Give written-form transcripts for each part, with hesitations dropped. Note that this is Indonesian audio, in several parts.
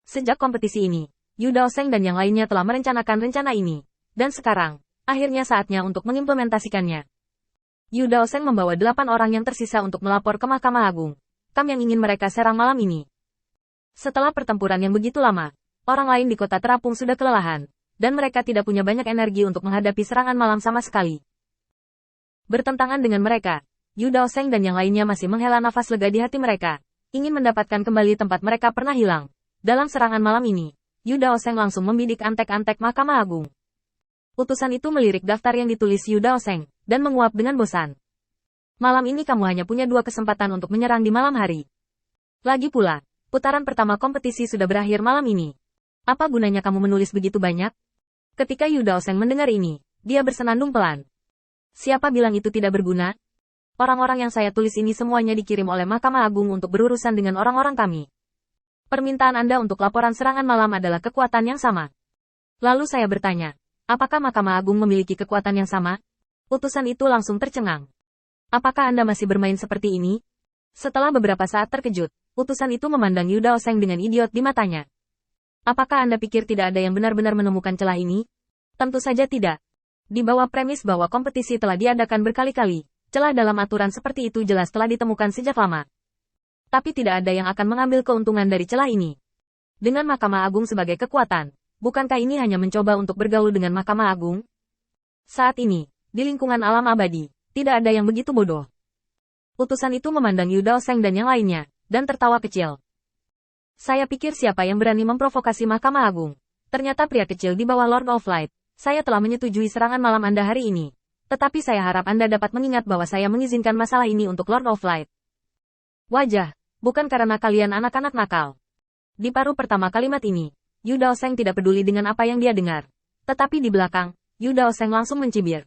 Sejak kompetisi ini, Yu Daoseng dan yang lainnya telah merencanakan rencana ini. Dan sekarang, akhirnya saatnya untuk mengimplementasikannya. Yu Daoseng membawa 8 orang yang tersisa untuk melapor ke Mahkamah Agung. Kam yang ingin mereka serang malam ini. Setelah pertempuran yang begitu lama, orang lain di kota terapung sudah kelelahan. Dan mereka tidak punya banyak energi untuk menghadapi serangan malam sama sekali. Bertentangan dengan mereka, Yu Daoseng dan yang lainnya masih menghela nafas lega di hati mereka. Ingin mendapatkan kembali tempat mereka pernah hilang. Dalam serangan malam ini, Yu Daoseng langsung membidik antek-antek Mahkamah Agung. Utusan itu melirik daftar yang ditulis Yu Daoseng, dan menguap dengan bosan. Malam ini kamu hanya punya 2 kesempatan untuk menyerang di malam hari. Lagi pula, putaran pertama kompetisi sudah berakhir malam ini. Apa gunanya kamu menulis begitu banyak? Ketika Yu Daoseng mendengar ini, dia bersenandung pelan. Siapa bilang itu tidak berguna? Orang-orang yang saya tulis ini semuanya dikirim oleh Mahkamah Agung untuk berurusan dengan orang-orang kami. Permintaan Anda untuk laporan serangan malam adalah kekuatan yang sama. Lalu saya bertanya, apakah Mahkamah Agung memiliki kekuatan yang sama? Utusan itu langsung tercengang. Apakah Anda masih bermain seperti ini? Setelah beberapa saat terkejut, utusan itu memandang Yu Daoseng dengan idiot di matanya. Apakah Anda pikir tidak ada yang benar-benar menemukan celah ini? Tentu saja tidak. Di bawah premis bahwa kompetisi telah diadakan berkali-kali, celah dalam aturan seperti itu jelas telah ditemukan sejak lama. Tapi tidak ada yang akan mengambil keuntungan dari celah ini. Dengan Mahkamah Agung sebagai kekuatan, bukankah ini hanya mencoba untuk bergaul dengan Mahkamah Agung? Saat ini, di lingkungan alam abadi, tidak ada yang begitu bodoh. Utusan itu memandang Yu Daoseng dan yang lainnya, dan tertawa kecil. Saya pikir siapa yang berani memprovokasi Mahkamah Agung? Ternyata pria kecil di bawah Lord of Light. Saya telah menyetujui serangan malam Anda hari ini. Tetapi saya harap Anda dapat mengingat bahwa saya mengizinkan masalah ini untuk Lord of Light. Wajah, bukan karena kalian anak-anak nakal. Di paruh pertama kalimat ini, Yu Daoseng tidak peduli dengan apa yang dia dengar. Tetapi di belakang, Yu Daoseng langsung mencibir.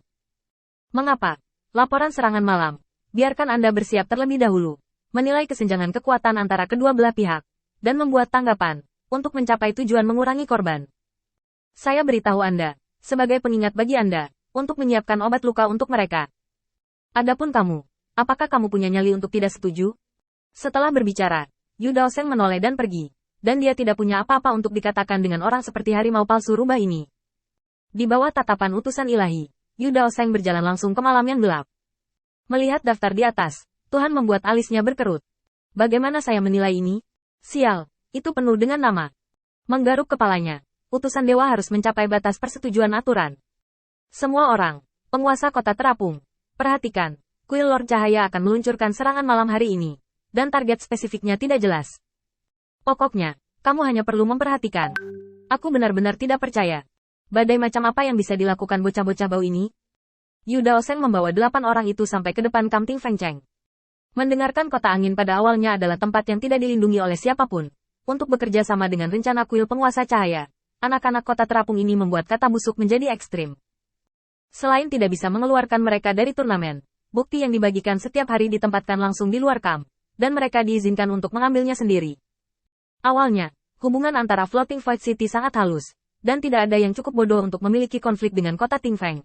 Mengapa? Laporan serangan malam. Biarkan Anda bersiap terlebih dahulu. Menilai kesenjangan kekuatan antara kedua belah pihak. Dan membuat tanggapan, untuk mencapai tujuan mengurangi korban. Saya beritahu Anda, sebagai pengingat bagi Anda, untuk menyiapkan obat luka untuk mereka. Adapun kamu, apakah kamu punya nyali untuk tidak setuju? Setelah berbicara, Yu Daoseng menoleh dan pergi. Dan dia tidak punya apa-apa untuk dikatakan dengan orang seperti harimau palsu rubah ini. Di bawah tatapan utusan ilahi, Yu Daoseng berjalan langsung ke malam yang gelap. Melihat daftar di atas, Tuhan membuat alisnya berkerut. Bagaimana saya menilai ini? Sial, itu penuh dengan nama. Menggaruk kepalanya, utusan dewa harus mencapai batas persetujuan aturan. Semua orang, penguasa kota terapung, perhatikan, Kuil Lord Cahaya akan meluncurkan serangan malam hari ini. Dan target spesifiknya tidak jelas. Pokoknya, kamu hanya perlu memperhatikan. Aku benar-benar tidak percaya. Badai macam apa yang bisa dilakukan bocah-bocah bau ini? Yu Daoseng membawa 8 orang itu sampai ke depan Kam Ting Feng Cheng. Mendengarkan kota angin pada awalnya adalah tempat yang tidak dilindungi oleh siapapun. Untuk bekerja sama dengan rencana kuil penguasa cahaya, anak-anak kota terapung ini membuat kata busuk menjadi ekstrim. Selain tidak bisa mengeluarkan mereka dari turnamen, bukti yang dibagikan setiap hari ditempatkan langsung di luar kamp. Dan mereka diizinkan untuk mengambilnya sendiri. Awalnya, hubungan antara Floating Void City sangat halus, dan tidak ada yang cukup bodoh untuk memiliki konflik dengan kota Ting Feng.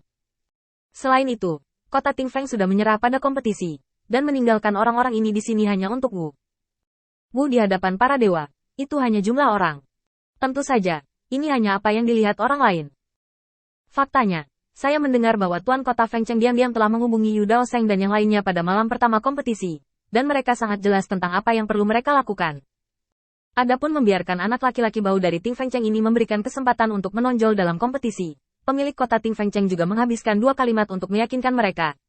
Selain itu, kota Ting Feng sudah menyerah pada kompetisi, dan meninggalkan orang-orang ini di sini hanya untuk Wu. Wu di hadapan para dewa, itu hanya jumlah orang. Tentu saja, ini hanya apa yang dilihat orang lain. Faktanya, saya mendengar bahwa Tuan Kota Feng Cheng diam-diam telah menghubungi Yu Daoseng dan yang lainnya pada malam pertama kompetisi. Dan mereka sangat jelas tentang apa yang perlu mereka lakukan. Adapun membiarkan anak laki-laki bau dari Ting Feng Cheng ini memberikan kesempatan untuk menonjol dalam kompetisi. Pemilik kota Ting Feng Cheng juga menghabiskan 2 kalimat untuk meyakinkan mereka.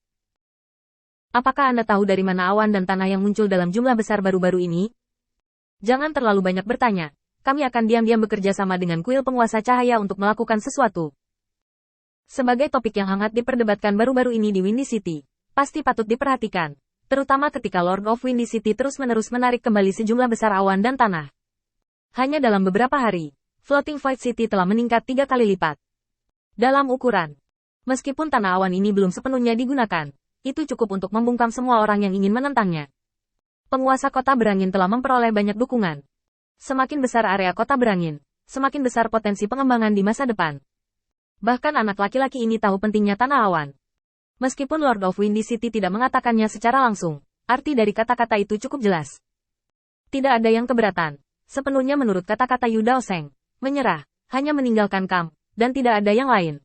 Apakah Anda tahu dari mana awan dan tanah yang muncul dalam jumlah besar baru-baru ini? Jangan terlalu banyak bertanya. Kami akan diam-diam bekerja sama dengan kuil penguasa cahaya untuk melakukan sesuatu. Sebagai topik yang hangat diperdebatkan baru-baru ini di Windy City, pasti patut diperhatikan. Terutama ketika Lord of Windy City terus-menerus menarik kembali sejumlah besar awan dan tanah. Hanya dalam beberapa hari, Floating Void City telah meningkat 3 kali lipat. Dalam ukuran, meskipun tanah awan ini belum sepenuhnya digunakan, itu cukup untuk membungkam semua orang yang ingin menentangnya. Penguasa kota berangin telah memperoleh banyak dukungan. Semakin besar area kota berangin, semakin besar potensi pengembangan di masa depan. Bahkan anak laki-laki ini tahu pentingnya tanah awan. Meskipun Lord of Windy City tidak mengatakannya secara langsung, arti dari kata-kata itu cukup jelas. Tidak ada yang keberatan. sepenuhnya menurut kata-kata Yu Daoseng, menyerah, hanya meninggalkan kamp, dan tidak ada yang lain.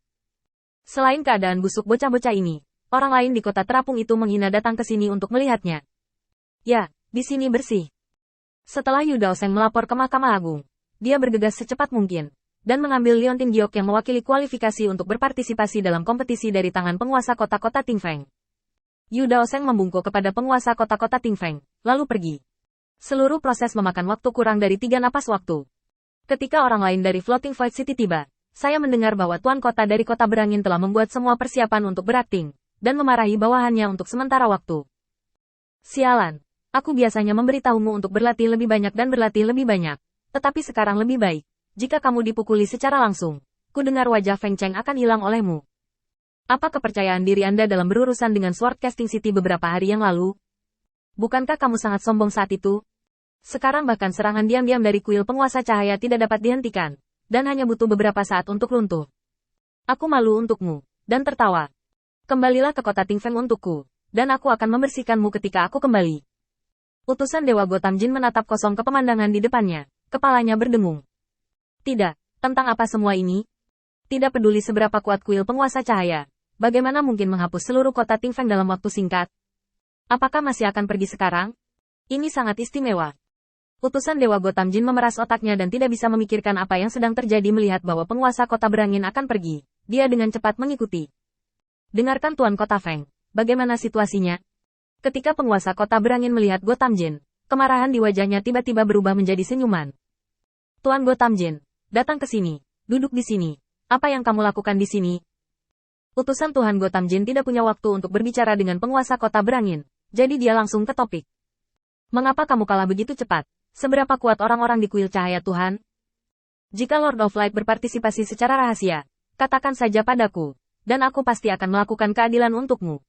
Selain keadaan busuk bocah-bocah ini, orang lain di kota terapung itu menghina datang ke sini untuk melihatnya. Ya, di sini bersih. Setelah Yu Daoseng melapor ke Mahkamah Agung, dia bergegas secepat mungkin, dan mengambil Liontin Giok yang mewakili kualifikasi untuk berpartisipasi dalam kompetisi dari tangan penguasa kota-kota Tingfeng. Yu Daoseng membungkuk kepada penguasa kota-kota Tingfeng, lalu pergi. Seluruh proses memakan waktu kurang dari 3 napas waktu. Ketika orang lain dari Floating Void City tiba, saya mendengar bahwa tuan kota dari kota berangin telah membuat semua persiapan untuk berakting, dan memarahi bawahannya untuk sementara waktu. Sialan, aku biasanya memberitahumu untuk berlatih lebih banyak dan berlatih lebih banyak, tetapi sekarang lebih baik. Jika kamu dipukuli secara langsung, ku dengar wajah Feng Cheng akan hilang olehmu. Apa kepercayaan diri Anda dalam berurusan dengan Sword Casting City beberapa hari yang lalu? Bukankah kamu sangat sombong saat itu? Sekarang bahkan serangan diam-diam dari kuil penguasa cahaya tidak dapat dihentikan, dan hanya butuh beberapa saat untuk runtuh. Aku malu untukmu, dan tertawa. Kembalilah ke kota Tingfeng untukku, dan aku akan membersihkanmu ketika aku kembali. Utusan Dewa Gotham Jin menatap kosong ke pemandangan di depannya, kepalanya berdengung. Tidak, tentang apa semua ini? Tidak peduli seberapa kuat kuil penguasa cahaya, bagaimana mungkin menghapus seluruh kota Tingfeng dalam waktu singkat? Apakah masih akan pergi sekarang? Ini sangat istimewa. Utusan Dewa Gotham Jin memeras otaknya dan tidak bisa memikirkan apa yang sedang terjadi melihat bahwa penguasa kota berangin akan pergi. Dia dengan cepat mengikuti. Dengarkan Tuan Kota Feng, bagaimana situasinya? Ketika penguasa kota berangin melihat Gotham Jin, kemarahan di wajahnya tiba-tiba berubah menjadi senyuman. Tuan Gotham Jin, datang ke sini, duduk di sini. Apa yang kamu lakukan di sini? Utusan Tuhan Gotham Jin tidak punya waktu untuk berbicara dengan penguasa kota berangin, jadi dia langsung ke topik. Mengapa kamu kalah begitu cepat? Seberapa kuat orang-orang di kuil cahaya Tuhan? Jika Lord of Light berpartisipasi secara rahasia, katakan saja padaku, dan aku pasti akan melakukan keadilan untukmu.